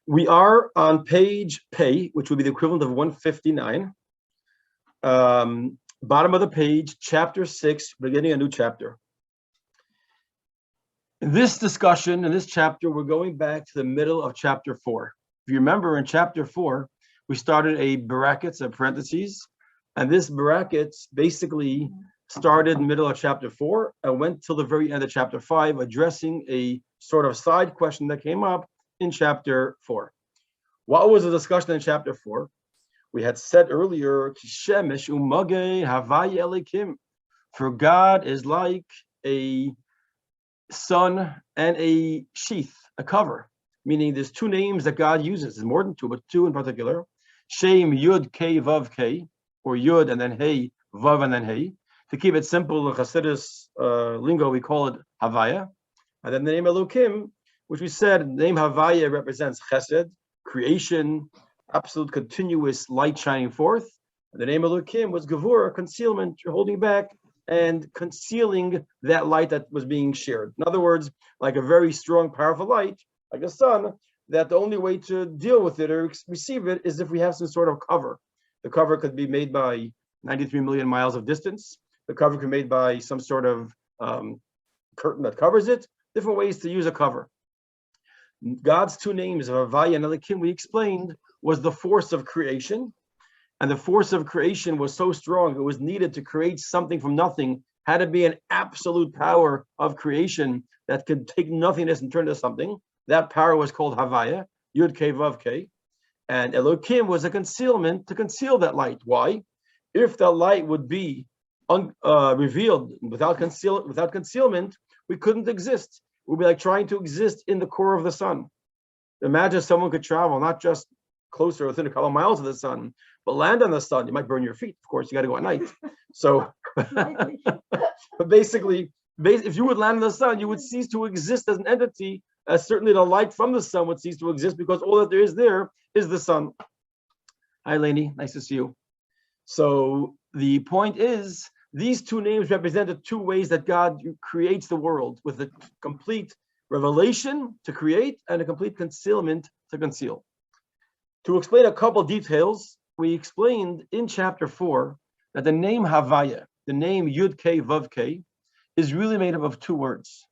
We are on page Pei, which would be the equivalent of 159. Bottom of the page, chapter 6, beginning a new chapter. In this discussion, in this chapter, we're going back to the middle of chapter 4. If you remember, in chapter 4, we started a brackets, a parentheses, and this brackets basically started in the middle of chapter 4 and went till the very end of chapter 5, addressing a sort of side question that came up in chapter 4. What was the discussion in chapter 4? We had said earlier, Havayah Elokim, for God is like a sun and a sheath, a cover, meaning there's two names that God uses. There's more than two, but two in particular. Shem Yud K Vav K, or Yud and then Hey, Vav and then Hey. To keep it simple, in Chassidus lingo, we call it Havayah. And then the name Elokim, which we said, the name Havayah represents Chesed, creation, absolute continuous light shining forth. And the name Elokim was Gevurah, concealment, you're holding back and concealing that light that was being shared. In other words, like a very strong, powerful light, like a sun, that the only way to deal with it or receive it is if we have some sort of cover. The cover could be made by 93 million miles of distance. The cover could be made by some sort of curtain that covers it. Different ways to use a cover. God's two names of Havayah and Elokim, we explained, was the force of creation. And the force of creation was so strong, it was needed to create something from nothing, had to be an absolute power of creation that could take nothingness and turn to something. That power was called Havayah, Yud K Vav K. And Elokim was a concealment to conceal that light. Why? If the light would be revealed without concealment, we couldn't exist. It would be like trying to exist in the core of the sun. Imagine someone could travel not just closer within a couple of miles of the sun, but land on the sun. You might burn your feet. Of course, you got to go at night. So, but basically, if you would land on the sun, you would cease to exist as an entity. Certainly, the light from the sun would cease to exist because all that there is the sun. Hi, Lainey. Nice to see you. So the point is, these two names represent the two ways that God creates the world, with a complete revelation to create and a complete concealment to conceal. To explain a couple details, we explained in chapter 4 that the name Havayah, the name Yud K Vav K, is really made up of two words.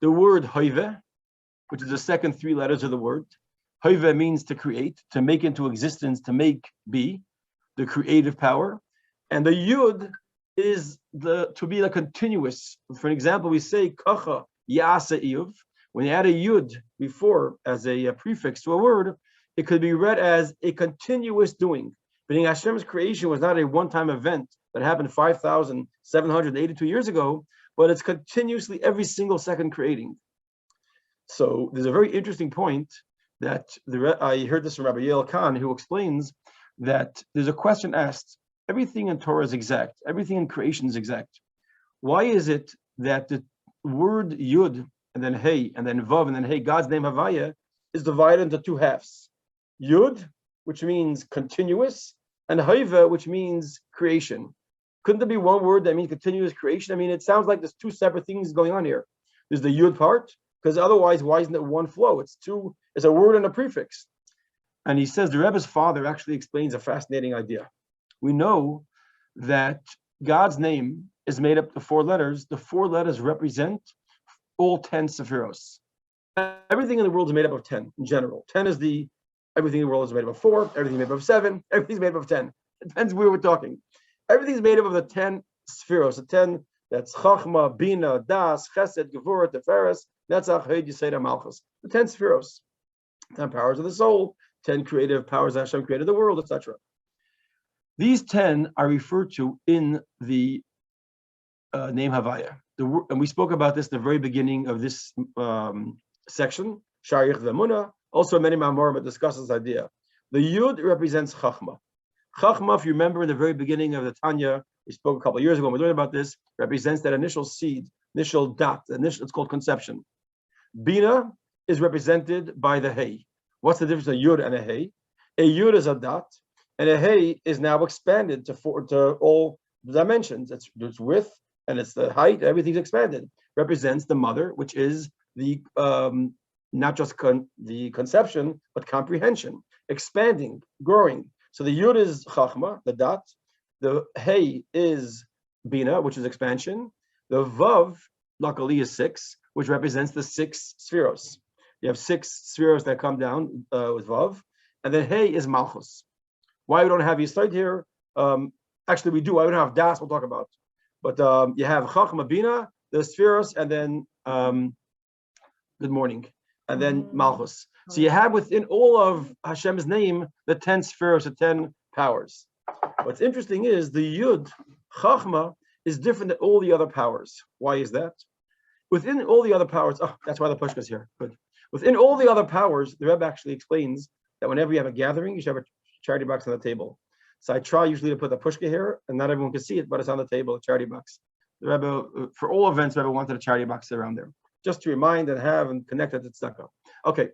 The word Havayah, which is the second three letters of the word. Havayah means to create, to make into existence, to make be, the creative power. And the Yud is to be the continuous. For an example, we say Kacha Yasa Iyuv. When you add a Yud before as a prefix to a word, it could be read as a continuous doing. Meaning Hashem's creation was not a one-time event that happened 5,782 years ago, but it's continuously every single second creating. So there's a very interesting point that I heard this from Rabbi Yael Khan, who explains that there's a question asked, everything in Torah is exact, everything in creation is exact. Why is it that the word Yud and then Hey and then Vav and then Hey, God's name Havayah, is divided into two halves? Yud, which means continuous, and Havayah, which means creation. Couldn't there be one word that means continuous creation? I mean, it sounds like there's two separate things going on here. There's the Yud part, because otherwise, why isn't it one flow? It's a word and a prefix. And he says the Rebbe's father actually explains a fascinating idea. We know that God's name is made up of 4 letters. The 4 letters represent all 10 Spheros. Everything in the world is made up of 10 in general. 10 is everything in the world is made up of 4, everything made up of 7, everything's made up of 10. It depends where we're talking. Everything's made up of the 10 Spheros, the 10, that's Chachma, Bina, Das, Chesed, Gevurah, Teferes, Netzach, Hod, Yesod, Malchus. The 10 Spheros, 10 powers of the soul, 10 creative powers that Hashem created the world, etc. These 10 are referred to in the name Havayah. And we spoke about this in the very beginning of this section, Shaar Hayichud Chapter. Also, many Mamorim discuss this idea. The Yud represents Chachma. Chachma, if you remember in the very beginning of the Tanya, we spoke a couple of years ago when we learned about this, represents that initial seed, initial dot, it's called conception. Bina is represented by the Hey. What's the difference between a Yud and a Hey? A Yud is a dot, and a Hey is now expanded to all dimensions. It's width and it's the height, everything's expanded. Represents the mother, which is the not just the conception, but comprehension, expanding, growing. So the Yud is Chachma, the dot. The Hey is Bina, which is expansion. The Vav, luckily, is 6, which represents the 6 Spheros. You have 6 Spheros that come down with Vav. And then Hey is Malchus. Why we don't have Yisod here? Actually, we do. I don't have Das, we'll talk about. But you have Chachma, Bina, the Spheros, and then good morning, and then Malchus. So you have within all of Hashem's name the 10 Spheros, the 10 powers. What's interesting is the Yud, Chachma, is different than all the other powers. Why is that? Within all the other powers, that's why the Pushka is here. Good. Within all the other powers, the Rebbe actually explains that whenever you have a gathering, you should have a charity box on the table. So I try usually to put the Pushka here, and not everyone can see it, but it's on the table, a charity box. The Rebbe, for all events, the Rebbe wanted a charity box around there, just to remind and have and connect it to tzedakah. Okay,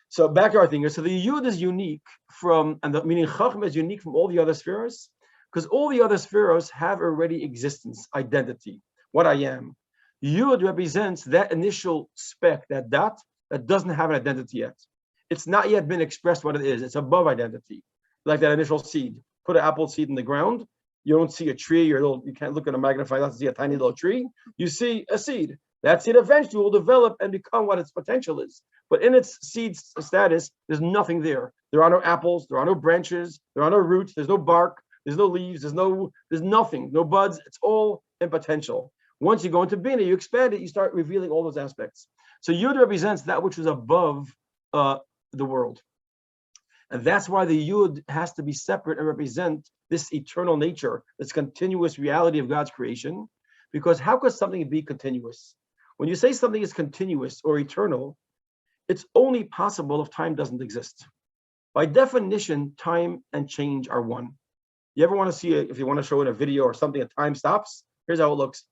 so back to our thing here. So the Yud is unique from, meaning Chachma is unique from all the other spheros, because all the other spheros have already existence, identity, what I am. Yud represents that initial speck, that dot, that doesn't have an identity yet. It's not yet been expressed what it is. It's above identity, like that initial seed. Put an apple seed in the ground. You don't see a tree. You can't look at a magnifying glass and see a tiny little tree. You see a seed. That seed eventually will develop and become what its potential is. But in its seed status, there's nothing there. There are no apples. There are no branches. There are no roots. There's no bark. There's no leaves. There's nothing. No buds. It's all in potential. Once you go into Bina, you expand it. You start revealing all those aspects. So Yud represents that which is above the world. And that's why the Yud has to be separate and represent this eternal nature, this continuous reality of God's creation. Because how could something be continuous? When you say something is continuous or eternal, it's only possible if time doesn't exist. By definition, time and change are one. You ever want to see, if you want to show in a video or something, a time stops? Here's how it looks.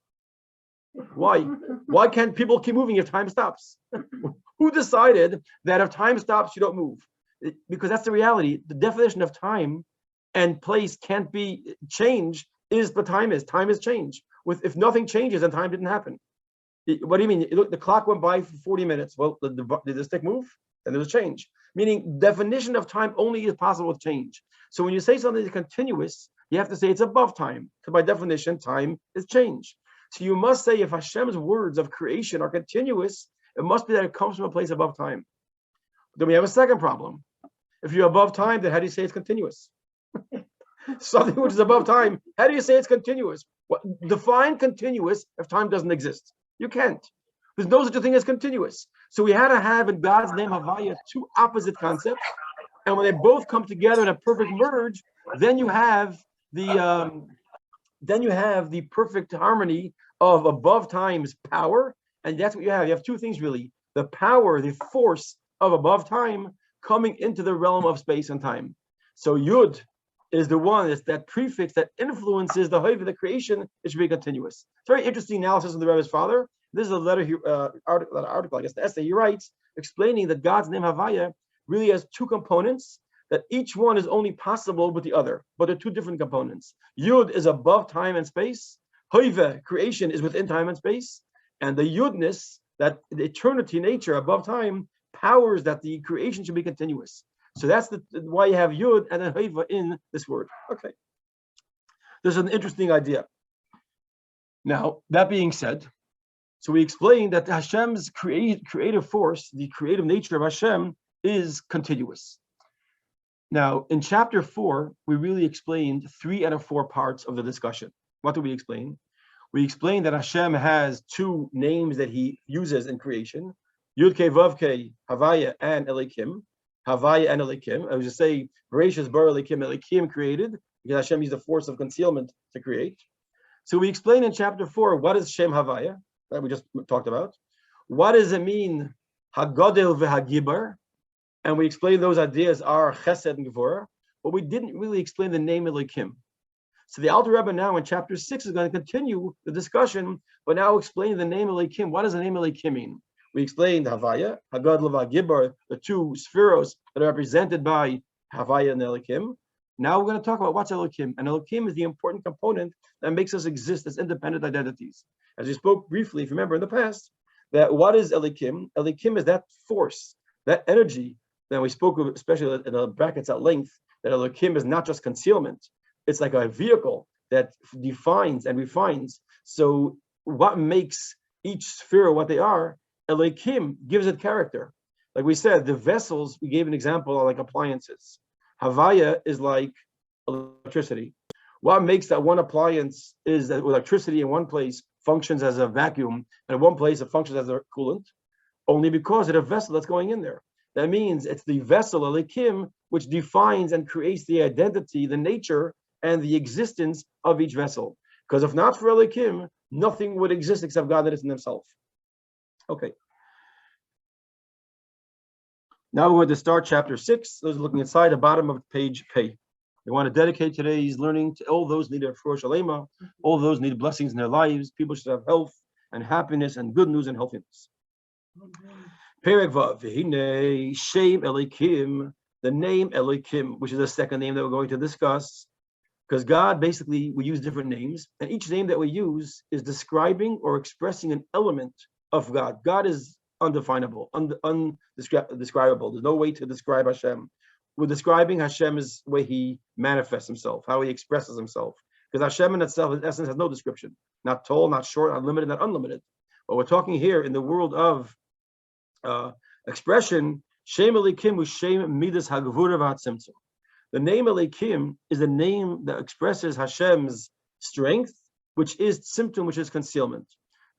Why? Why can't people keep moving if time stops? Who decided that if time stops, you don't move? Because that's the reality. The definition of time and place can't be changed. Is the time is. Time is change. If nothing changes, then time didn't happen. What do you mean? Look, the clock went by for 40 minutes. Well, did the stick move? Then there was change. Meaning, definition of time only is possible with change. So when you say something is continuous, you have to say it's above time. Because by definition, time is change. So you must say if Hashem's words of creation are continuous, it must be that it comes from a place above time. Then we have a second problem. If you're above time, then how do you say it's continuous? Something which is above time, how do you say it's continuous? Define continuous if time doesn't exist. You can't. There's no such a thing as continuous. So we had to have in God's name Havayah two opposite concepts, and when they both come together in a perfect merge, then you have the perfect harmony of above time's power, and that's what you have. You have two things really: the power, the force of above time coming into the realm of space and time. So Yud is the one, it's that prefix that influences the Havayah, the creation. It should be continuous. It's very interesting analysis of the Rebbe's father. This is a letter, article, I guess, the essay he writes, explaining that God's name Havayah really has two components, that each one is only possible with the other, but they're two different components. Yud is above time and space. Havayah, creation, is within time and space. And the Yudness, that the eternity nature above time, powers that the creation should be continuous. So that's why you have Yud and then Havayah in this word. Okay. There's an interesting idea. Now, that being said, so we explained that Hashem's creative force, the creative nature of Hashem, is continuous. Now, in chapter 4, we really explained 3 out of 4 parts of the discussion. What do we explain? We explained that Hashem has 2 names that he uses in creation, Yud Kei Vav Kei, Havayah and Elokim. Havayah and Elokim. I would just say, Bereshis Bar Elokim, Elokim created, because Hashem used the force of concealment to create. So we explain in chapter 4, what is Shem Havayah, that we just talked about. What does it mean, Hagadol v'Hagibar? And we explained those ideas are Chesed and Gevurah, but we didn't really explain the name Elokim. So the Alter Rebbe now in chapter 6 is going to continue the discussion, but now explain the name Elokim. What does the name Elokim mean? We explained Havayah, Hagadol v'Hagibar, the 2 Spheros that are represented by Havayah and Elokim. Now we're going to talk about what's Elokim. And Elokim is the important component that makes us exist as independent identities. As we spoke briefly, if you remember in the past, that what is Elokim? Elokim is that force, that energy that we spoke of, especially in the brackets at length, that Elokim is not just concealment. It's like a vehicle that defines and refines. So what makes each sphere what they are, Elokim gives it character. Like we said, the vessels, we gave an example, are like appliances. Havayah is like electricity. What makes that one appliance is that electricity in one place functions as a vacuum, and in one place it functions as a coolant, only because it's a vessel that's going in there. That means it's the vessel, Elokim, which defines and creates the identity, the nature, and the existence of each vessel. Because if not for Elokim, nothing would exist except God that is in himself. Okay. Now we're going to start chapter 6. Those looking inside the bottom of page Pei. We want to dedicate today's learning to all those need a Refuah Shalema, all those need blessings in their lives. People should have health and happiness and good news and healthiness. Perek Vav, V'hinei Shem Elokim, the name Elokim, which is the second name that we're going to discuss, because God, basically, we use different names, and each name that we use is describing or expressing an element of God. God is undefinable, undescribable. There's no way to describe Hashem. We're describing Hashem's way he manifests himself, how he expresses himself. Because Hashem in itself, in essence, has no description. Not tall, not short, not limited, not unlimited. But we're talking here in the world of expression, Shem Elokim hu Shem Midas Hagvura v'Hatzimtzum. The name Elokim is the name that expresses Hashem's strength, which is symptom, which is concealment.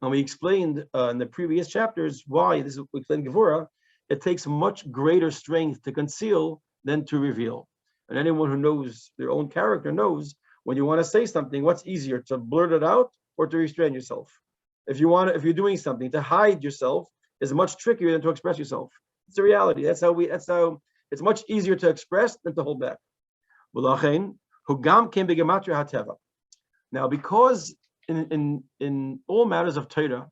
And we explained in the previous chapters why this is, we explained Gevura, it takes much greater strength to conceal than to reveal. And anyone who knows their own character knows when you want to say something, what's easier, to blurt it out or to restrain yourself? If you're doing something, to hide yourself is much trickier than to express yourself. It's a reality. That's how it's much easier to express than to hold back. Now, because in all matters of Torah,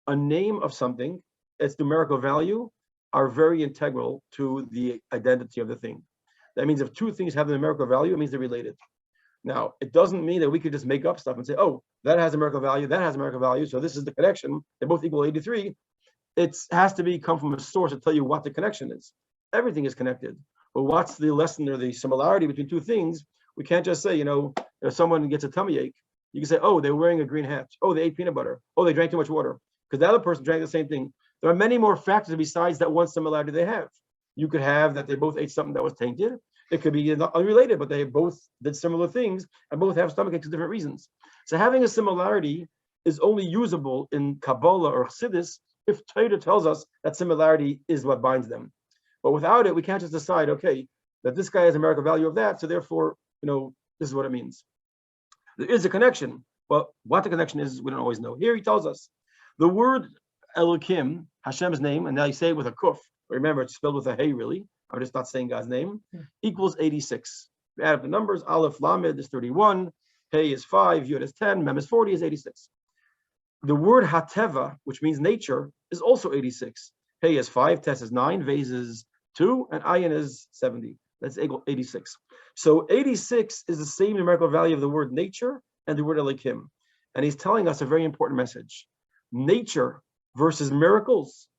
a name of something, its numerical value, are very integral to the identity of the thing. That means if two things have the numerical value, it means they're related. Now, it doesn't mean that we could just make up stuff and say, oh, that has a numerical value, that has a numerical value, so this is the connection. They both equal 83. It has to come from a source to tell you what the connection is. Everything is connected. But what's the lesson or the similarity between two things? We can't just say, if someone gets a tummy ache, you can say, oh, they're wearing a green hat. Oh, they ate peanut butter. Oh, they drank too much water. Because the other person drank the same thing. There are many more factors besides that one similarity they have. You could have that they both ate something that was tainted. It could be unrelated, but they both did similar things and both have stomach aches for different reasons. So having a similarity is only usable in Kabbalah or Chassidus if Torah tells us that similarity is what binds them. But without it, we can't just decide, okay, that this guy has a numerical value of that, so therefore, this is what it means. There is a connection, but what the connection is, we don't always know. Here he tells us the word Elokim, Hashem's name, and now you say it with a kuf. Remember, it's spelled with a hey, really. I'm just not saying God's name. Equals 86. We add up the numbers. Aleph Lamed is 31. Hey is 5. Yud is 10. Mem is 40 is 86. The word Hateva, which means nature, is also 86. Hey is 5. Tes is 9. Vez is 2. And Ayin is 70. That's equal 86. So 86 is the same numerical value of the word nature and the word Elokim. And he's telling us a very important message. Nature versus miracles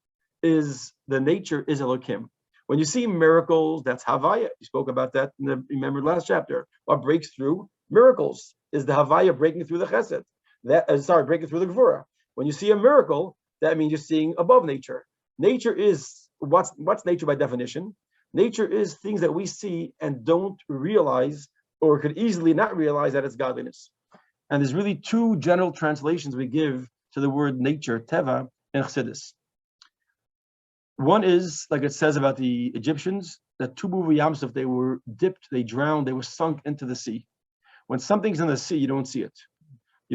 is Elokim. When you see miracles, that's Havayah. We spoke about that in the last chapter. What breaks through miracles is the Havayah breaking through the Chesed. Breaking through the Gevura. When you see a miracle, that means you're seeing above nature. Nature is what's nature by definition? Nature is things that we see and don't realize, or could easily not realize that it's godliness. And there's really two general translations we give to the word nature, Teva, and Chassidus. One is, like it says about the Egyptians, that Tubu v'Yamsuf, they were dipped, they drowned, they were sunk into the sea. When something's in the sea, you don't see it.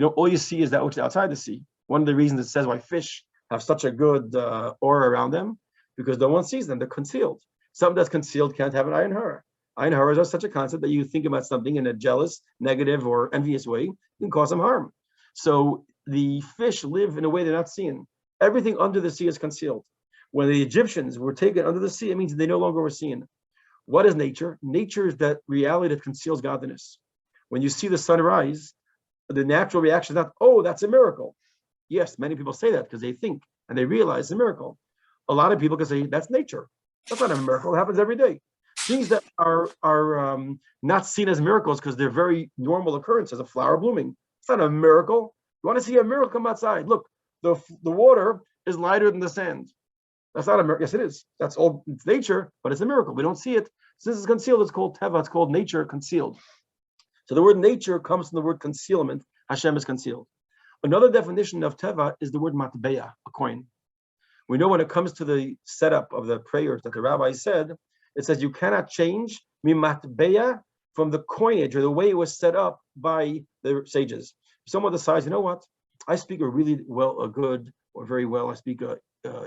All you see is that which is outside the sea. One of the reasons it says why fish have such a good aura around them, because no one sees them, they're concealed. Something that's concealed can't have an ayin hara. Ayin hara is such a concept that you think about something in a jealous, negative, or envious way, it can cause them harm. So the fish live in a way they're not seen. Everything under the sea is concealed. When the Egyptians were taken under the sea, it means they no longer were seen. What is nature? Nature is that reality that conceals godliness. When you see the sun rise, the natural reaction is not, oh, that's a miracle. Yes, many people say that because they think and they realize it's a miracle. A lot of people can say that's nature. That's not a miracle. It happens every day. Things that are not seen as miracles because they're very normal occurrences, a flower blooming. It's not a miracle. You want to see a miracle, come outside. Look, the water is lighter than the sand. That's not a miracle. Yes, it is. That's all. It's nature, but it's a miracle. We don't see it. Since it's concealed, it's called teva. It's called nature concealed. So the word nature comes from the word concealment. Hashem is concealed. Another definition of teva is the word matbeya, a coin. We know when it comes to the setup of the prayers that the rabbi said, it says you cannot change mimatbeya from the coinage or the way it was set up by the sages. Someone decides, you know what, I speak a really well, a good or very well, I speak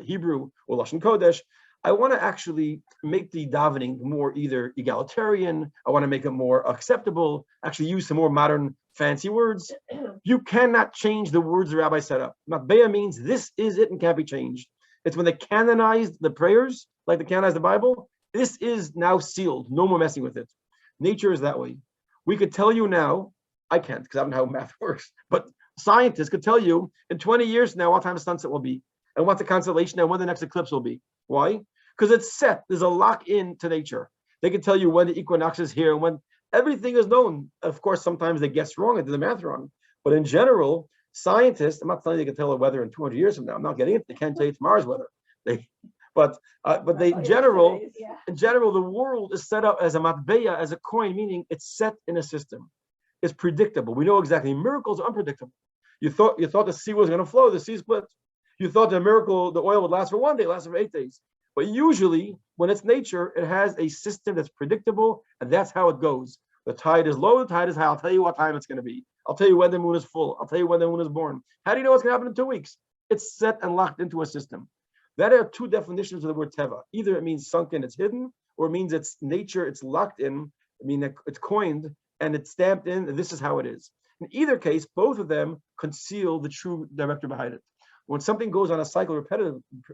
Hebrew or Lashon Kodesh. I want to actually make the davening more either egalitarian. I want to make it more acceptable. Actually, use some more modern, fancy words. You cannot change the words the rabbi set up. Matbeya means this is it and can't be changed. It's when they canonized the prayers, like they canonized the Bible. This is now sealed. No more messing with it. Nature is that way. We could tell you now. I can't because I don't know how math works. But scientists could tell you in 20 years from now what time the sunset will be and what the constellation and when the next eclipse will be. Why? Because it's set. There's a lock in to nature. They can tell you when the equinox is here and when everything is known. Of course, sometimes they guess wrong and do the math wrong. But in general, scientists, I'm not telling you they can tell the weather in 200 years from now. I'm not getting it. They can't tell you tomorrow's weather. But in general, the world is set up as a matbeya, as a coin, meaning it's set in a system. It's predictable. We know exactly. Miracles are unpredictable. You thought the sea was going to flow, the sea split. You thought the miracle, the oil would last for 1 day, last for 8 days. But usually, when it's nature, it has a system that's predictable, and that's how it goes. The tide is low, the tide is high. I'll tell you what time it's going to be. I'll tell you when the moon is full. I'll tell you when the moon is born. How do you know what's going to happen in 2 weeks? It's set and locked into a system. That are two definitions of the word teva. Either it means sunken, it's hidden, or it means it's nature, it's locked in. I mean, it's coined and it's stamped in, and this is how it is. In either case, both of them conceal the true director behind it. When something goes on a cycle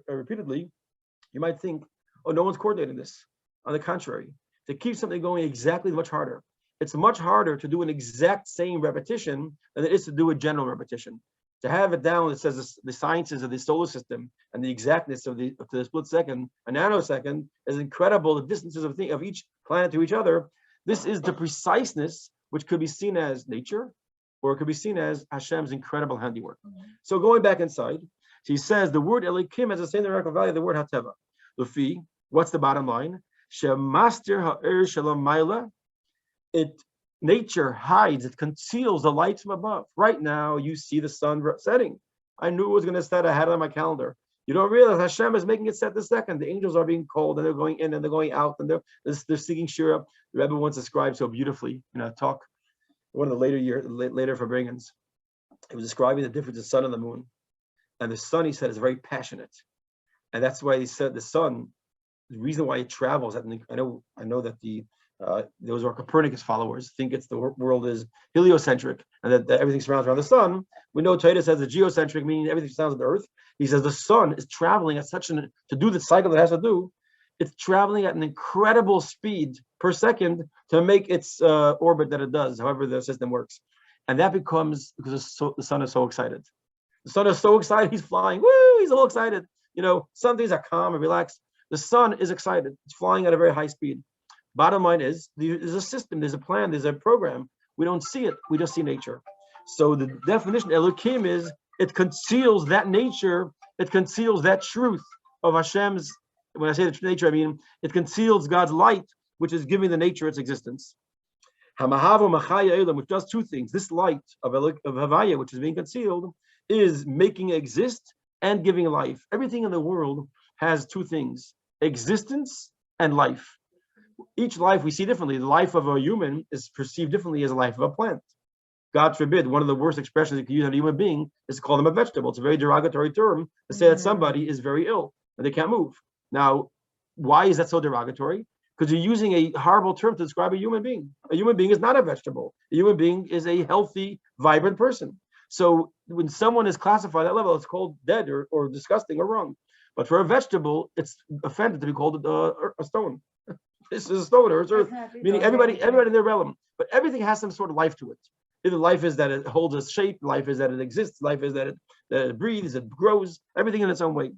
repeatedly, you might think, oh, no one's coordinating this. On the contrary, to keep something going exactly much harder. It's much harder to do an exact same repetition than it is to do a general repetition. To have it down, it says the sciences of the solar system and the exactness of the split second, a nanosecond, is incredible. The distances of each planet to each other. This is the preciseness which could be seen as nature, or it could be seen as Hashem's incredible handiwork. Mm-hmm. So going back inside, he says the word Elokim has the same numerical value, the word Hateva. Lufi, what's the bottom line? Shemaster ha'er shalamayla. Nature hides, it conceals the light from above. Right now, you see the sun setting. I knew it was going to set. I had it on my calendar. You don't realize Hashem is making it set the second. The angels are being called, and they're going in and they're going out, and they're seeking Shira. The Rebbe once described so beautifully in a talk, one of the later Farbrengens. He was describing the difference of the sun and the moon. And the sun, he said, is very passionate. And that's why he said the sun, the reason why it travels, I know that those are Copernicus followers think the world is heliocentric and that everything surrounds around the sun. We know Titus says the geocentric, meaning everything surrounds the earth. He says the sun is traveling at to do the cycle it has to do. It's traveling at an incredible speed per second to make its orbit that it does, however the system works. And that becomes because the sun is so excited. The sun is so excited, he's flying. Woo! He's all excited. Some things are calm and relaxed. The sun is excited. It's flying at a very high speed. Bottom line is, there's a system, there's a plan, there's a program. We don't see it, we just see nature. So the definition of Elokim is, it conceals that nature, it conceals that truth of Hashem's, when I say the nature, I mean, it conceals God's light, which is giving the nature its existence. Which does two things. This light of Havayah, which is being concealed, is making it exist and giving life. Everything in the world has two things, existence and life. Each life we see differently. The life of a human is perceived differently as the life of a plant. God forbid, one of the worst expressions you can use on a human being is to call them a vegetable. It's a very derogatory term to say that somebody is very ill and they can't move. Now, why is that so derogatory? Because you're using a horrible term to describe a human being. A human being is not a vegetable. A human being is a healthy, vibrant person. So when someone is classified at that level, it's called dead or disgusting or wrong. But for a vegetable, it's offended to be called a stone. This is a stone or it's earth, meaning everybody in their realm. But everything has some sort of life to it. Either life is that it holds a shape, life is that it exists, life is that it breathes, it grows, everything in its own way.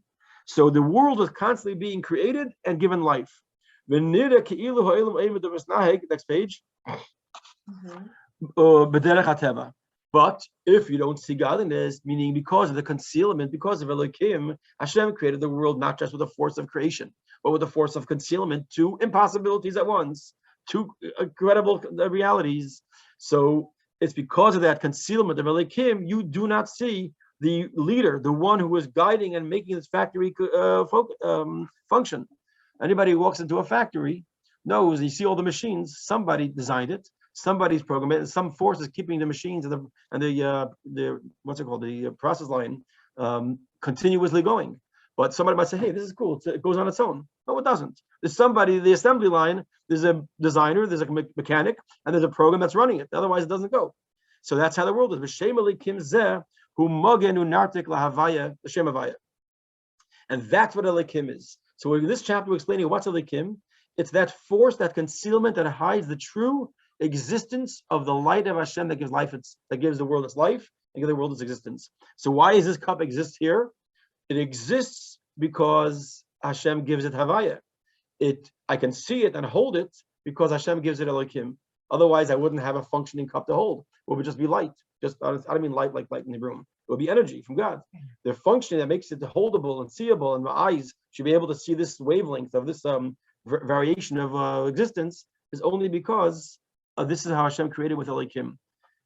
So the world is constantly being created and given life. Next page. But if you don't see godliness, meaning because of the concealment, because of Elokim, Hashem created the world not just with the force of creation, but with the force of concealment, two impossibilities at once, two incredible realities. So it's because of that concealment of Elokim, you do not see the leader, the one who is guiding and making this factory function. Anybody who walks into a factory knows, you see all the machines, somebody designed it, somebody's programmed it, some force is keeping the machines and the what's it called, the process line continuously going. But somebody might say, hey, this is cool, it goes on its own. No, it doesn't. There's somebody, the assembly line, there's a designer, there's a mechanic, and there's a program that's running it. Otherwise, it doesn't go. So that's how the world is. And that's what Elokim is. So in this chapter, we're explaining what's Elokim. It's that force, that concealment that hides the true existence of the light of Hashem that gives life, that gives the world its life and gives the world its existence. So why does this cup exist here? It exists because Hashem gives it Havayah. I can see it and hold it because Hashem gives it Elokim. Otherwise, I wouldn't have a functioning cup to hold. It would just be light. I don't mean light like light in the room. It would be energy from God. The function that makes it holdable and seeable, and my eyes should be able to see this wavelength of this variation of existence, is only because this is how Hashem created with Elokim.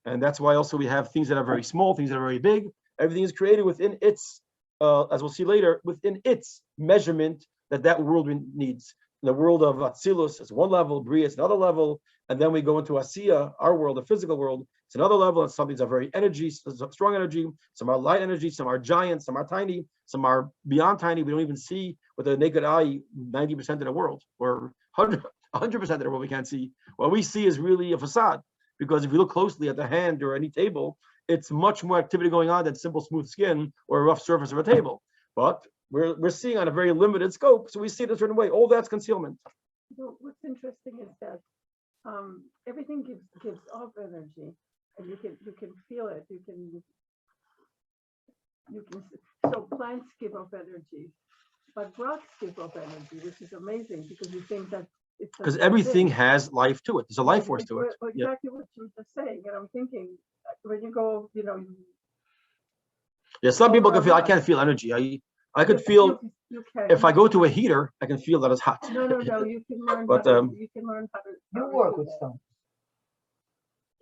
And that's why also we have things that are very small, things that are very big. Everything is created within its, as we'll see later, within its measurement that world needs. The world of Atzilus is one level, Bria is another level, and then we go into Asiya, our world, the physical world, it's another level, and some things are very strong energy, some are light energy, some are giant, some are tiny, some are beyond tiny. We don't even see with the naked eye 90% of the world, or 100% of the world we can't see. What we see is really a facade, because if you look closely at the hand or any table, it's much more activity going on than simple smooth skin or a rough surface of a table. But we're seeing on a very limited scope, so we see it a certain way. All that's concealment. So what's interesting is that everything gives off energy, and you can feel it. You can. So plants give off energy, but rocks give off energy, which is amazing because you think that it's because everything has life to it. There's a life force to it. Exactly what you were just saying, and I'm thinking when you go, Yeah, some people can feel. I can't feel energy. I could feel you can. If I go to a heater, I can feel that it's hot. No, you can learn. But you can learn how to. You work with stones.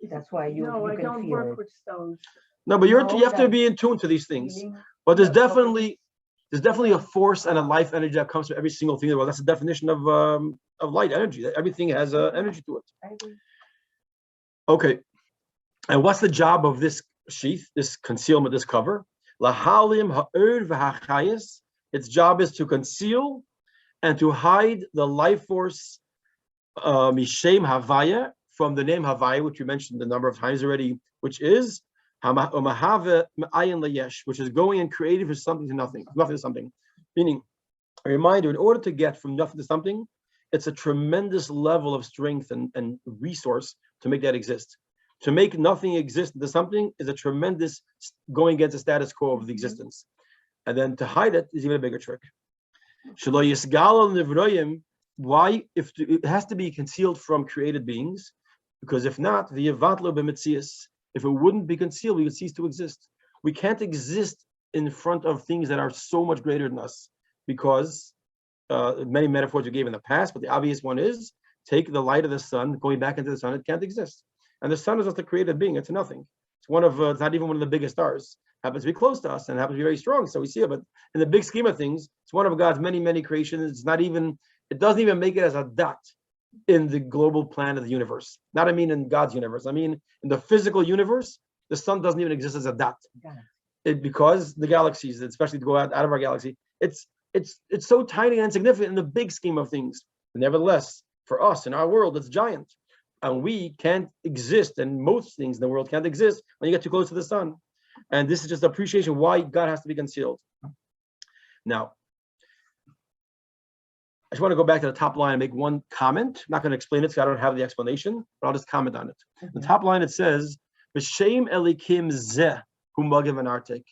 That's why you. No, you I can don't feel work it. with stones. No, but you have to be in tune to these things. But there's definitely a force and a life energy that comes from every single thing in the world. That's the definition of light energy. Everything has energy to it. I agree. Okay, and what's the job of this sheath, this concealment, this cover? Lahalim ha'ur v'hachayis. Its job is to conceal and to hide the life force mishem Havayah, from the name Havayah, which we mentioned a number of times already, which is which is going and creating from something to nothing, nothing to something. Meaning, a reminder, in order to get from nothing to something, it's a tremendous level of strength and resource to make that exist. To make nothing exist into something is a tremendous going against the status quo of the existence. And then to hide it is even a bigger trick. Why? If it has to be concealed from created beings, because if not, if it wouldn't be concealed, we would cease to exist. We can't exist in front of things that are so much greater than us, because many metaphors we gave in the past, but the obvious one is, take the light of the sun, going back into the sun, it can't exist. And the sun is just a created being, it's nothing. It's it's not even one of the biggest stars. It happens to be close to us and happens to be very strong, so we see it, but in the big scheme of things, it's one of God's many, many creations. It doesn't even make it as a dot in the global plan of the universe. Not, I mean, in God's universe. I mean, in the physical universe, the sun doesn't even exist as a dot. Because the galaxies, especially to go out of our galaxy, it's so tiny and insignificant in the big scheme of things. But nevertheless, for us in our world, it's giant. And we can't exist, and most things in the world can't exist when you get too close to the sun. And this is just appreciation why God has to be concealed. Now, I just want to go back to the top line and make one comment. I'm not going to explain it because I don't have the explanation, but I'll just comment on it. The top line, it says, V'shem Elokim zeh hu magav an artik.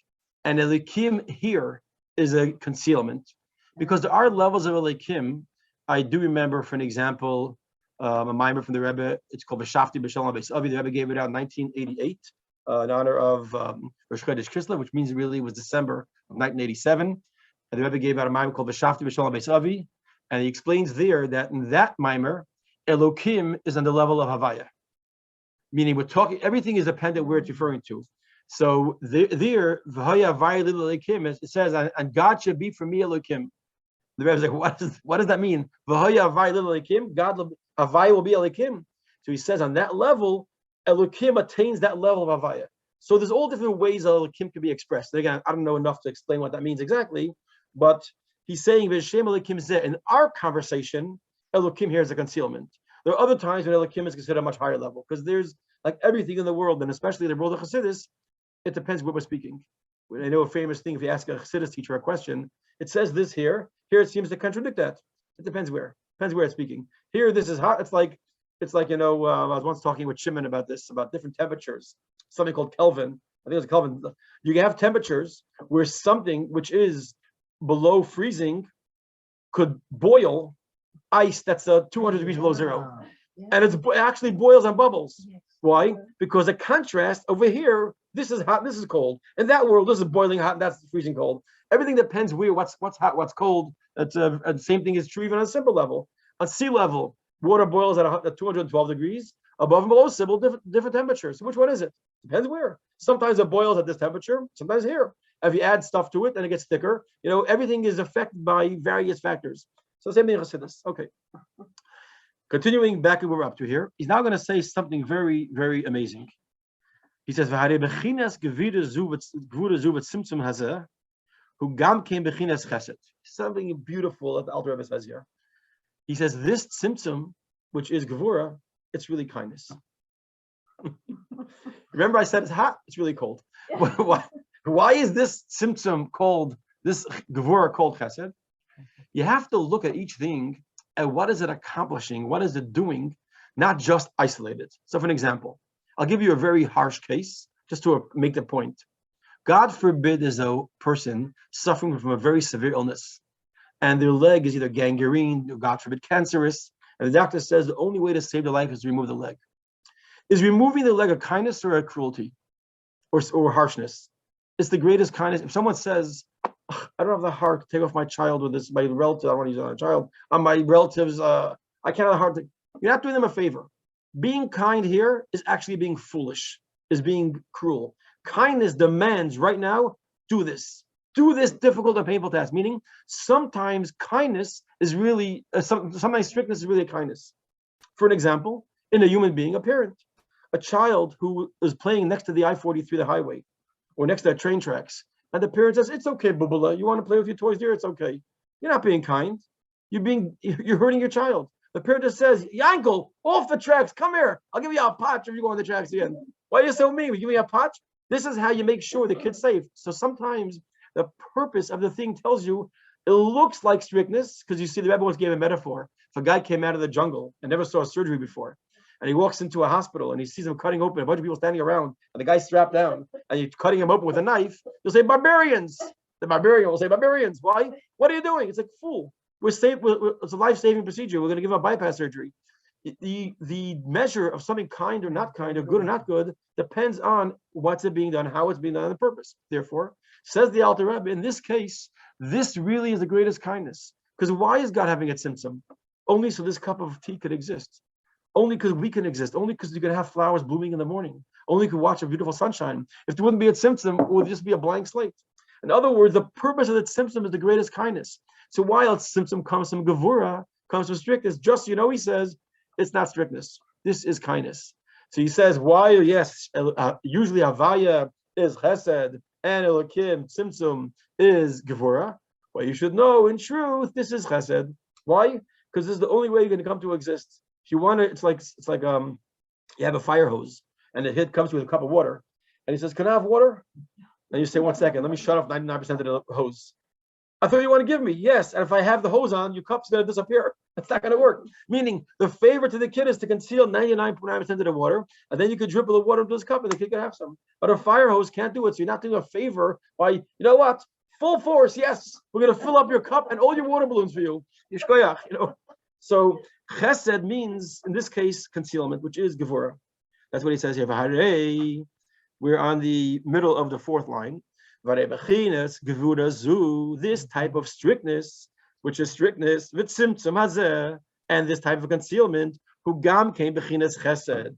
And Elokim here is a concealment. Because there are levels of Elokim. I do remember, for an example, a mimer from the Rebbe. It's called V'shafti b'shalom beis avi. The Rebbe gave it out in 1988 in honor of Rosh Chodesh Kislev, which means really was December of 1987. And the Rebbe gave out a mimer called V'shafti b'shalom beis avi, and he explains there that in that mimer, Elokim is on the level of Havayah, meaning we're talking. Everything is dependent where it's referring to. So there, Havayah Havayah Elokim, it says, and God should be for me Elokim. The Rebbe is like, what does that mean? Havayah Havayah Elokim, God Havayah will be Elokim. So he says on that level, Elokim attains that level of Havayah. So there's all different ways that Elokim can be expressed. And again, I don't know enough to explain what that means exactly, but he's saying V'shem Elokim zeh. In our conversation, Elokim here is a concealment. There are other times when Elokim is considered a much higher level, because there's like everything in the world, and especially the world of Chassidus, it depends what we're speaking. I know a famous thing, if you ask a Chassidus teacher a question, it says this here it seems to contradict that. It depends where it's speaking. Here, this is hot. It's like, I was once talking with Shimon about this, about different temperatures, something called Kelvin. I think it was Kelvin. You can have temperatures where something which is below freezing could boil ice that's 200 degrees below zero. And it actually boils on bubbles. Why? Because the contrast over here, this is hot, this is cold. In that world, this is boiling hot, and that's freezing cold. Everything depends where, what's hot, what's cold. The same thing is true even on a simple level. On sea level, water boils at 212 degrees. Above and below sea level, different temperatures. So which one is it? Depends where. Sometimes it boils at this temperature, sometimes here. If you add stuff to it, then it gets thicker. Everything is affected by various factors. So same thing in Chassidus. Okay. Continuing back to where we're up to here, he's now going to say something very, very amazing. He says, who gam came bechinas chesed. Something beautiful that the Alter Rebbe says here. He says, this tzimtzum, which is gevura, it's really kindness. Remember I said it's hot, it's really cold. Why is this tzimtzum called, this gevura called chesed? You have to look at each thing and what is it accomplishing, what is it doing, not just isolated. So for an example, I'll give you a very harsh case just to make the point. God forbid there's a person suffering from a very severe illness and their leg is either gangrene or God forbid cancerous, and the doctor says the only way to save their life is to remove the leg. Is removing the leg a kindness or a cruelty or harshness? It's the greatest kindness. If someone says, I don't have the heart to take off my child with this, my relative, I don't want to use it on a child, on my relatives, I can't have the heart to, you're not doing them a favor. Being kind here is actually being foolish, is being cruel. Kindness demands right now, do this difficult and painful task, meaning sometimes kindness is really, sometimes strictness is really a kindness. For an example, in a human being, a parent, a child who is playing next to the I-43, the highway, or next to the train tracks, and the parent says, it's okay, Bubula, you want to play with your toys there, it's okay. You're not being kind. You're hurting your child. The parent just says, Yankel, off the tracks, come here. I'll give you a potch if you go on the tracks again. Why are you so mean? You give me a potch? This is how you make sure the kid's safe. So sometimes the purpose of the thing tells you, it looks like strictness, because you see the Rebbe once gave a metaphor. If a guy came out of the jungle and never saw surgery before, and he walks into a hospital and he sees him cutting open, a bunch of people standing around, and the guy's strapped down, and you're cutting him open with a knife, you'll say, barbarians. The barbarian will say, barbarians. Why? What are you doing? It's like, fool. It's a life-saving procedure. We're going to give him a bypass surgery. The measure of something kind or not kind, or good or not good, depends on what's it being done, how it's being done, and the purpose. Therefore, says the Alter Rebbe, in this case, this really is the greatest kindness. Because why is God having a tzimtzum? Only so this cup of tea could exist. Only because we can exist. Only because you can have flowers blooming in the morning. Only could watch a beautiful sunshine. If there wouldn't be a tzimtzum, it would just be a blank slate. In other words, the purpose of the tzimtzum is the greatest kindness. So while tzimtzum comes from gevura, comes from strictness, just he says, it's not strictness. This is kindness. So he says, why? Yes, usually Havayah is chesed, and Elokim, tzimtzum, is gevura. Well, you should know, in truth, this is chesed. Why? Because this is the only way you're going to come to exist. If you want to, it's like you have a fire hose, and the hit comes with a cup of water, and he says, "Can I have water?" And you say, "1 second, let me shut off 99% of the hose." I thought you want to give me. Yes. And if I have the hose on, your cup's going to disappear. That's not going to work. Meaning the favor to the kid is to conceal 99.9% of the water. And then you could dribble the water into his cup and the kid could have some. But a fire hose can't do it. So you're not doing a favor by, you know what? Full force. Yes. We're going to fill up your cup and all your water balloons for you. Yishkoyach, you know. So chesed means, in this case, concealment, which is gevura. That's what he says here. We're on the middle of the fourth line. This type of strictness, which is strictness, and this type of concealment, who gam came bechinas chesed.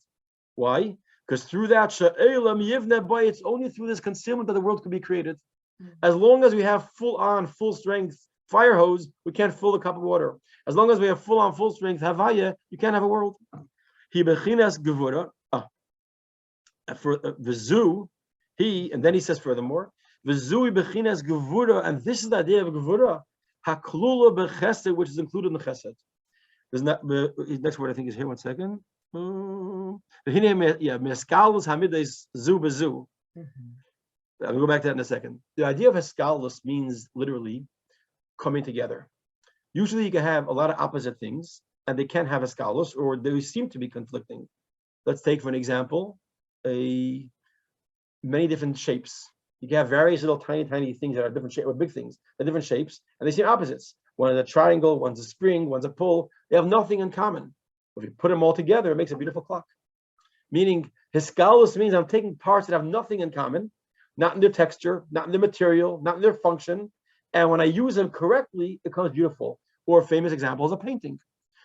Why? Because through that, it's only through this concealment that the world could be created. As long as we have full strength fire hose, we can't fill the cup of water. As long as we have full strength Havayah, you can't have a world. He bechinas gevura. For the zoo, and then he says furthermore, the zoo bechinas gevura, and this is the idea of gevura, haklula bechesed, which is included in the chesed. There's not the next word I think is here. 1 second. Meskalus hamides Zubazu. I'll go back to that in a second. The idea of eskalus means literally coming together. Usually you can have a lot of opposite things, and they can't have eskalus, or they seem to be conflicting. Let's take for an example many different shapes. You can have various little tiny things that are different shapes, or big things, they're different shapes, and they seem opposites. One is a triangle, one's a spring, one's a pull. They have nothing in common. If you put them all together, it makes a beautiful clock. Meaning, hiskalus means I'm taking parts that have nothing in common, not in their texture, not in their material, not in their function, and when I use them correctly, it becomes beautiful. Or a famous example is a painting.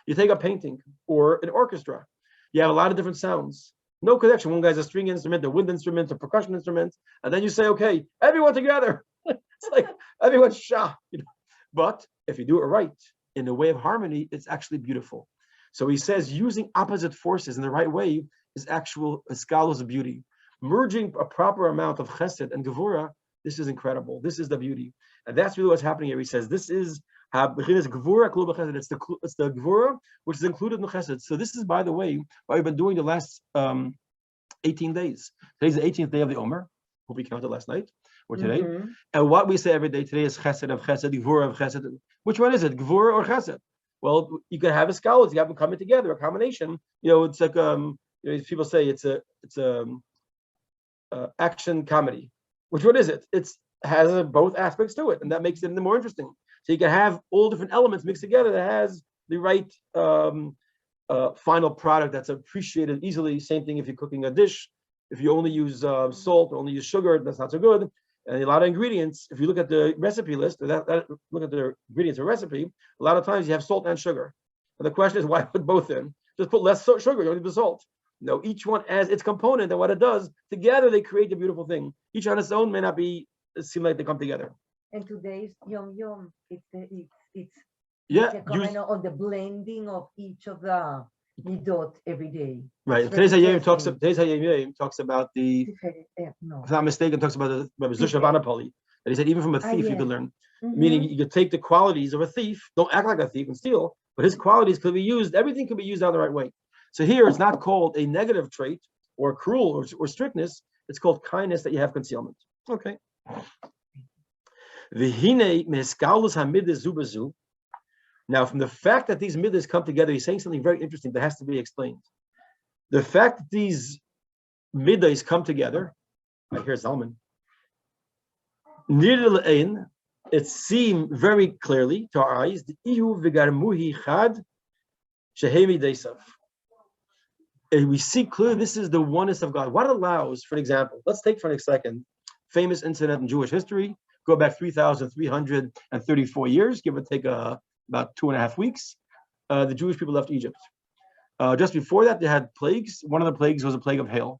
You take a painting or an orchestra. You have a lot of different sounds. No connection. One guy's a string instrument, a wind instrument, a percussion instrument, and then you say, okay, everyone together. It's like everyone's shah. You know? But if you do it right, in a way of harmony, it's actually beautiful. So he says using opposite forces in the right way is actual scholars of beauty. Merging a proper amount of chesed and gevura, this is incredible. This is the beauty. And that's really what's happening here. He says this is gevura, it's the gevura which is included in the chesed. So this is, by the way, what we've been doing the last 18 days. Today's the 18th day of the Omer. Hope we counted last night or today. And what we say every day today is chesed of chesed, gevura of chesed. Which one is it, gevura or chesed? Well, you can have a scholars, you have them coming together, a combination. You know, it's like people say it's a action comedy. Which one is it? It's has both aspects to it, and that makes it more interesting. So you can have all different elements mixed together that has the right final product that's appreciated easily. Same thing if you're cooking a dish. If you only use salt or only use sugar, that's not so good. And a lot of ingredients, if you look at the recipe list, look at the ingredients of recipe, a lot of times you have salt and sugar. And the question is, why put both in? Just put less sugar, you don't need the salt. No, each one has its component, and what it does, together they create a beautiful thing. Each on its own may not seem like they come together. And today's Yom Yom, it's a comment on the blending of each of the midot every day. Right. Today's Hayom talks about the, if I'm not mistaken, talks about the Rabbi Moshe Rapoport, that he said even from a thief you could learn. Meaning you could take the qualities of a thief, don't act like a thief and steal, but his qualities could be used, everything could be used out the right way. So here it's not called a negative trait or cruel or strictness, it's called kindness that you have concealment. Okay. Now, from the fact that these midas come together, he's saying something very interesting that has to be explained. The fact that these midas come together, I hear Zalman, it seems very clearly to our eyes, we see clearly this is the oneness of God. What allows, for example, let's take for a second, famous incident in Jewish history, go back 3,334 years, give or take about 2.5 weeks. The Jewish people left Egypt. Just before that, they had plagues. One of the plagues was a plague of hail.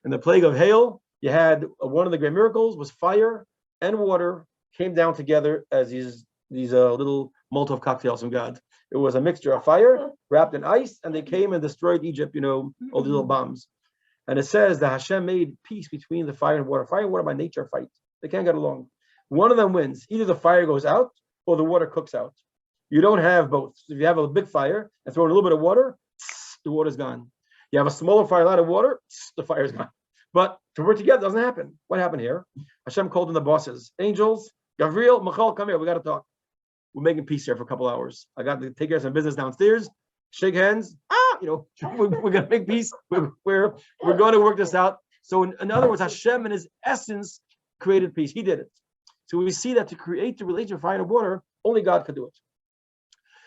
In the plague of hail, you had one of the great miracles was fire and water came down together as these little Molotov cocktails from God. It was a mixture of fire wrapped in ice, and they came and destroyed Egypt, all the little bombs. And it says that Hashem made peace between the fire and water. Fire and water by nature fight. They can't get along. One of them wins. Either the fire goes out or the water cooks out. You don't have both. So if you have a big fire and throw in a little bit of water, the water's gone. You have a smaller fire, a lot of water, the fire's gone. But to work together doesn't happen. What happened here? Hashem called in the bosses, angels, Gabriel, Michal, come here. We got to talk. We're making peace here for a couple hours. I got to take care of some business downstairs. Shake hands. We're going to make peace. We're going to work this out. So in other words, Hashem in his essence created peace. He did it. So we see that to create the relationship of fire and water, only God could do it.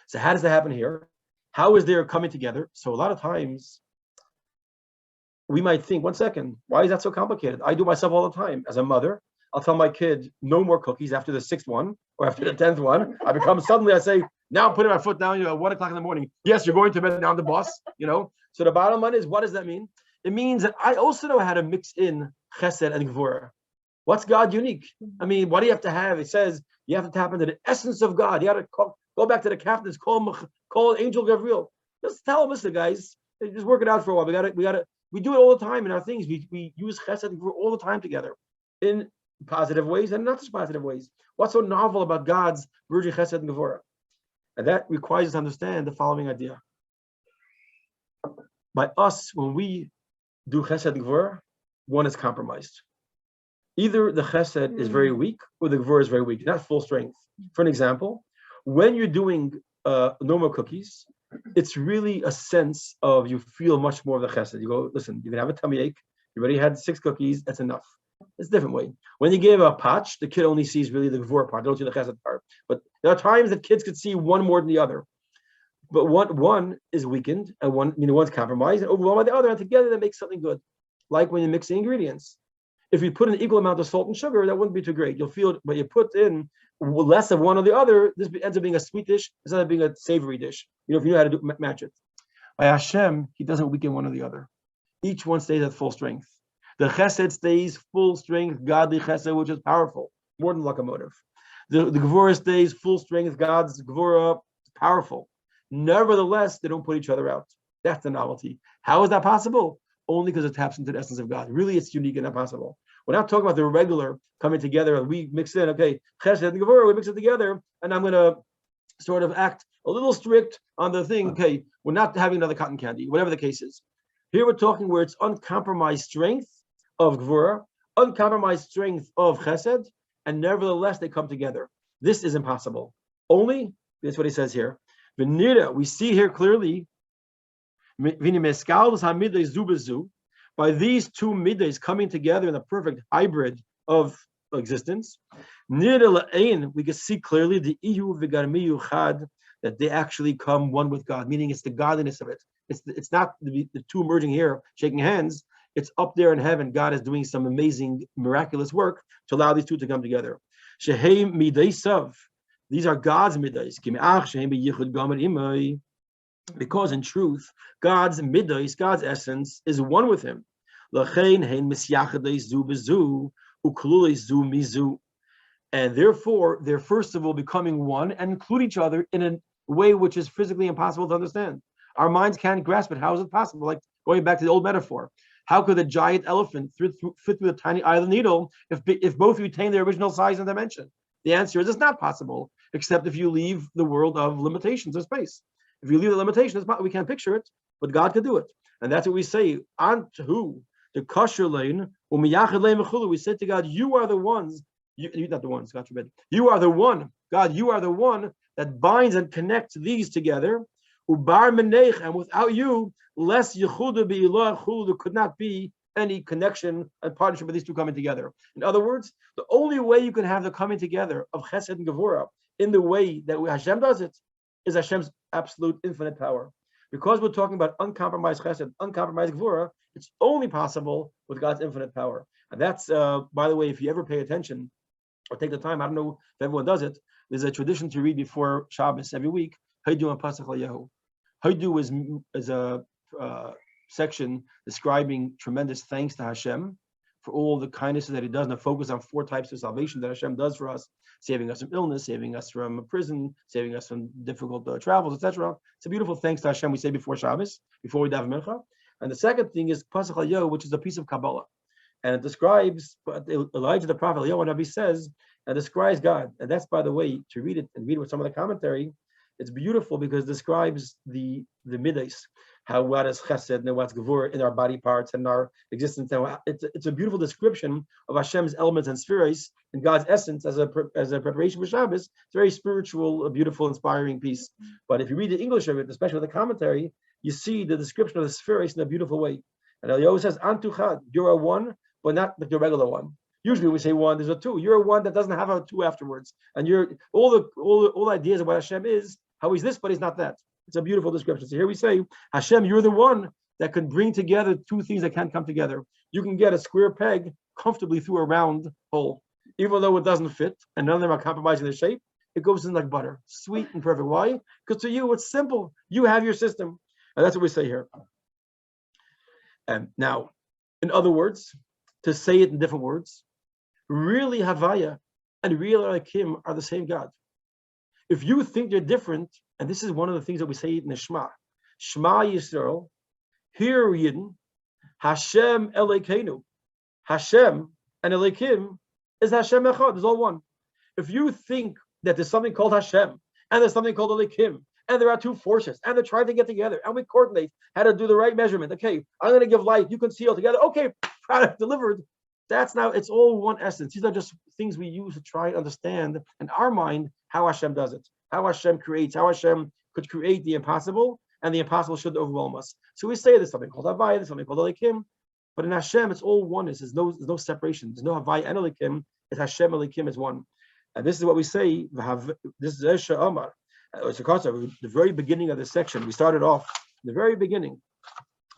So how does that happen here? How is there coming together? So a lot of times we might think, 1 second, why is that so complicated? I do myself all the time. As a mother, I'll tell my kid, no more cookies after the 6th one or after the 10th one. I say, now I'm putting my foot down, at 1 o'clock in the morning. Yes, you're going to bed, now I'm the boss, So the bottom line is, what does that mean? It means that I also know how to mix in chesed and gvura. What's God unique? What do you have to have? It says you have to tap into the essence of God. You got to go back to the captains, call Angel Gabriel. Just tell them, listen, guys, just work it out for a while. We do it all the time in our things. We use chesed and gvura all the time together in positive ways and not such positive ways. What's so novel about God's virgin chesed and gvura? And that requires us to understand the following idea. By us, when we do chesed and gvura, one is compromised. Either the chesed is very weak or the gvura is very weak, not full strength. For an example, when you're doing normal cookies, it's really a sense of you feel much more of the chesed. You go, listen, you can have a tummy ache. You already had 6 cookies. That's enough. It's a different way. When you give a patch, the kid only sees really the gvura part. They don't see the chesed part. But there are times that kids could see one more than the other. But one is weakened and one's compromised and overwhelmed by the other, and together they make something good. Like when you mix the ingredients. If you put an equal amount of salt and sugar, that wouldn't be too great. You'll feel it, but you put in less of one or the other, this ends up being a sweet dish instead of being a savory dish. If you know how to match it. By Hashem, he doesn't weaken one or the other. Each one stays at full strength. The chesed stays full strength, godly chesed, which is powerful, more than locomotive. The gvura stays full strength, God's gvura, powerful. Nevertheless, they don't put each other out. That's the novelty. How is that possible? Only because it taps into the essence of God. Really, it's unique and not possible. We're not talking about the regular coming together and we mix in, okay, chesed and gvura, we mix it together, and I'm going to sort of act a little strict on the thing. Okay, we're not having another cotton candy, whatever the case is. Here we're talking where it's uncompromised strength of gvura, uncompromised strength of chesed, and nevertheless they come together. This is impossible. Only, that's what he says here. We see here clearly, by these 2 middays coming together in a perfect hybrid of existence, we can see clearly that they actually come one with God, meaning it's the godliness of it. It's not the 2 merging here, shaking hands. It's up there in heaven. God is doing some amazing, miraculous work to allow these 2 to come together. These are God's middays. Because in truth, God's middays, God's essence, is one with him. And therefore, they're first of all becoming one and include each other in a way which is physically impossible to understand. Our minds can't grasp it. How is it possible? Like going back to the old metaphor. How could a giant elephant fit through a tiny eye of the needle if both retain their original size and dimension? The answer is it's not possible, except if you leave the world of limitations of space. If you leave the limitations, we can't picture it, but God can do it. And that's what we say. Antu, the kosher lane, we say to God, you are the ones, you're not the ones, God forbid. You are the one, God, you are the one that binds and connects these together. And without you, less yechuda be'ilah chuda could not be any connection and partnership with these 2 coming together. In other words, the only way you can have the coming together of chesed and gevura in the way that Hashem does it is Hashem's absolute infinite power. Because we're talking about uncompromised chesed, uncompromised gevura, it's only possible with God's infinite power. And that's, by the way, if you ever pay attention or take the time, I don't know if everyone does it, there's a tradition to read before Shabbos every week, Haydu and Pasach Yahu. Haydu is a section describing tremendous thanks to Hashem for all the kindnesses that he does, and a focus on 4 types of salvation that Hashem does for us, saving us from illness, saving us from prison, saving us from difficult travels, etc. It's a beautiful thanks to Hashem we say before Shabbos, before we daven mincha. And the second thing is Pasach Yahu, which is a piece of Kabbalah. And it describes, Elijah the prophet, Eliyahu Nabi says, and describes God. And that's, by the way, to read it and read with some of the commentary, it's beautiful because it describes the middays. what is chesed and what's gevurah in our body parts and our existence. And it's a beautiful description of Hashem's elements and spheres and God's essence as a preparation for Shabbos. It's a very spiritual, a beautiful, inspiring piece. But if you read the English of it, especially with the commentary, you see the description of the spheres in a beautiful way. And Eliyahu says, Antuchad, you're a one, but not the regular one. Usually we say one, there's a two. You're a one that doesn't have a two afterwards. And you're all the ideas of what Hashem is, how he's this, but he's not that. It's a beautiful description. So here we say, Hashem, you're the one that can bring together two things that can't come together. You can get a square peg comfortably through a round hole, even though it doesn't fit, and none of them are compromising the shape. It goes in like butter, sweet and perfect. Why? Because to you, it's simple. You have your system. And that's what we say here. And now, in other words, to say it in different words, really Havayah and real Elokim are the same God. If you think they're different, and this is one of the things that we say in the Shema Yisrael, hear Yidden, Hashem Elokeinu, Hashem and Elokim is Hashem Echad, is all one. If you think that there's something called Hashem, and there's something called Elokim, and there are two forces, and they're trying to get together, and we coordinate how to do the right measurement. Okay, I'm going to give light, you can see all together. Okay, product delivered. That's now, it's all one essence. These are just things we use to try and understand in our mind how Hashem does it, how Hashem creates, how Hashem could create the impossible, and the impossible should overwhelm us. So we say there's something called Havayah, there's something called Elokim, but in Hashem, it's all oneness. There's no separation. There's no Havayah and Elokim. It's Hashem, Elokim is one. And this is what we say, this is Esha Amar. It's a concept. The very beginning of this section, we started off, the very beginning,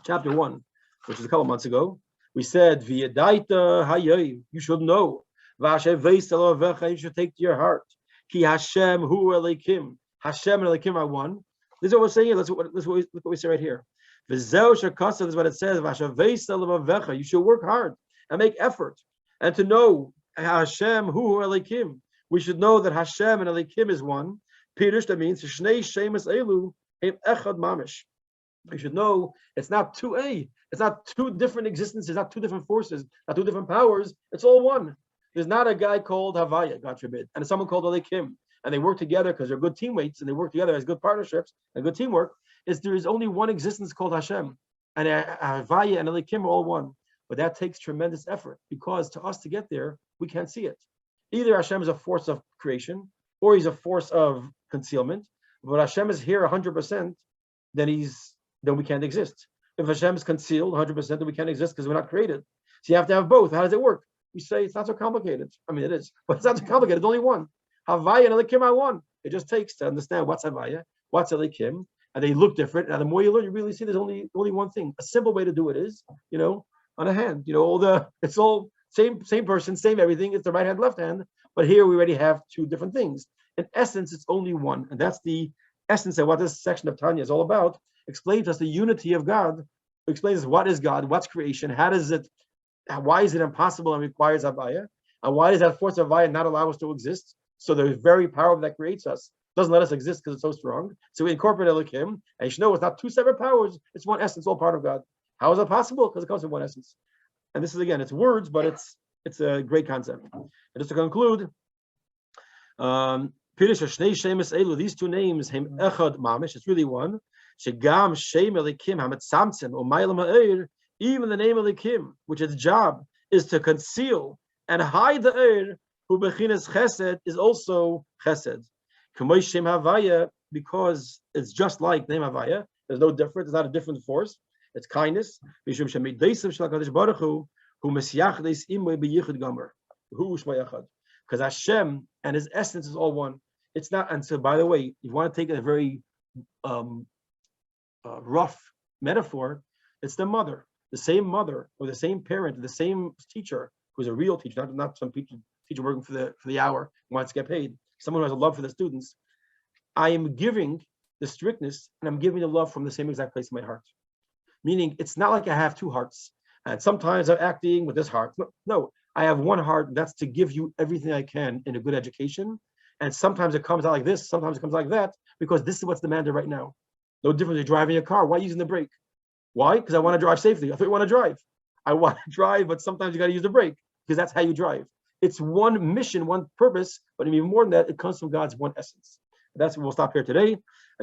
chapter 1, which is a couple months ago. We said, V'yadaita hayoy, you should know. V'asher veisel avecha, you should take to your heart. Ki Hashem hu Elokim. Hashem and Elokim are one. This is what we're saying here. Look what we say right here. V'zeu shekasa, this is what it says. V'asher veisel avecha, you should work hard and make effort. And to know Hashem hu Elokim. We should know that Hashem and Elokim is one. Pirush, that means Shnei Shemus Elu Hem Echad Mamish. You should know it's not two it's not two different existences, not two different forces, not two different powers. It's all one. There's not a guy called Havayah, God forbid, and someone called Elokim, and they work together because they're good teammates and they work together as good partnerships and good teamwork. There is only one existence called Hashem, and Havayah and Elokim are all one. But that takes tremendous effort because to us to get there, we can't see it. Either Hashem is a force of creation, or he's a force of concealment. But Hashem is here 100%, then we can't exist. If Hashem is concealed 100%, then we can't exist because we're not created. So you have to have both. How does it work? We say it's not so complicated. I mean, it is, but it's not so complicated. It's only one. Havayah and Elokim are one. It just takes to understand what's Havayah, what's Elokim, and they look different. And the more you learn, you really see there's only one thing. A simple way to do it is, on a hand. It's all same person, same everything. It's the right hand, left hand. But here we already have two different things. In essence, it's only one. And that's the essence of what this section of Tanya is all about. Explains to us the unity of God. Explains what is God, what's creation, why is it impossible and requires Havayah? And why does that force of Havayah not allow us to exist? So the very power that creates us doesn't let us exist because it's so strong. So we incorporate Elokim, and you should know it's not two separate powers, it's one essence, all part of God. How is that possible? Because it comes from one essence. And this is, again, it's words, but it's a great concept. And just to conclude, these two names, Hem Echad Mamish, it's really one. Shegam Shem Elokim Hametzamtzem Umaylam Ha'er, even the name Elokim, which its job is to conceal and hide the Eir, who Bechinas Chesed is also Chesed. K'moy Shem Havayah, because it's just like name Havayah. There's no difference. It's not a different force. It's kindness. Mishum Shemideisav Shel HaKadosh Baruch Hu Mesyachdes Imoy B'Yichud Gomer. Hu Shmo Yachad. Because Hashem and His essence is all one. It's not. And so, by the way, you want to take a very rough metaphor. It's the same mother, or the same parent, the same teacher who's a real teacher, not some teacher working for the hour who wants to get paid. Someone who has a love for the students. I am giving the strictness, and I'm giving the love from the same exact place in my heart. Meaning, it's not like I have two hearts, and sometimes I'm acting with this heart. No, I have one heart, and that's to give you everything I can in a good education. And sometimes it comes out like this, sometimes it comes like that, because this is what's demanded right now. No difference. You're driving a car. Why are you using the brake? Why? Because I want to drive safely. I thought you want to drive. I want to drive, but sometimes you got to use the brake because that's how you drive. It's one mission, one purpose, but even more than that, it comes from God's one essence. That's what we'll stop here today.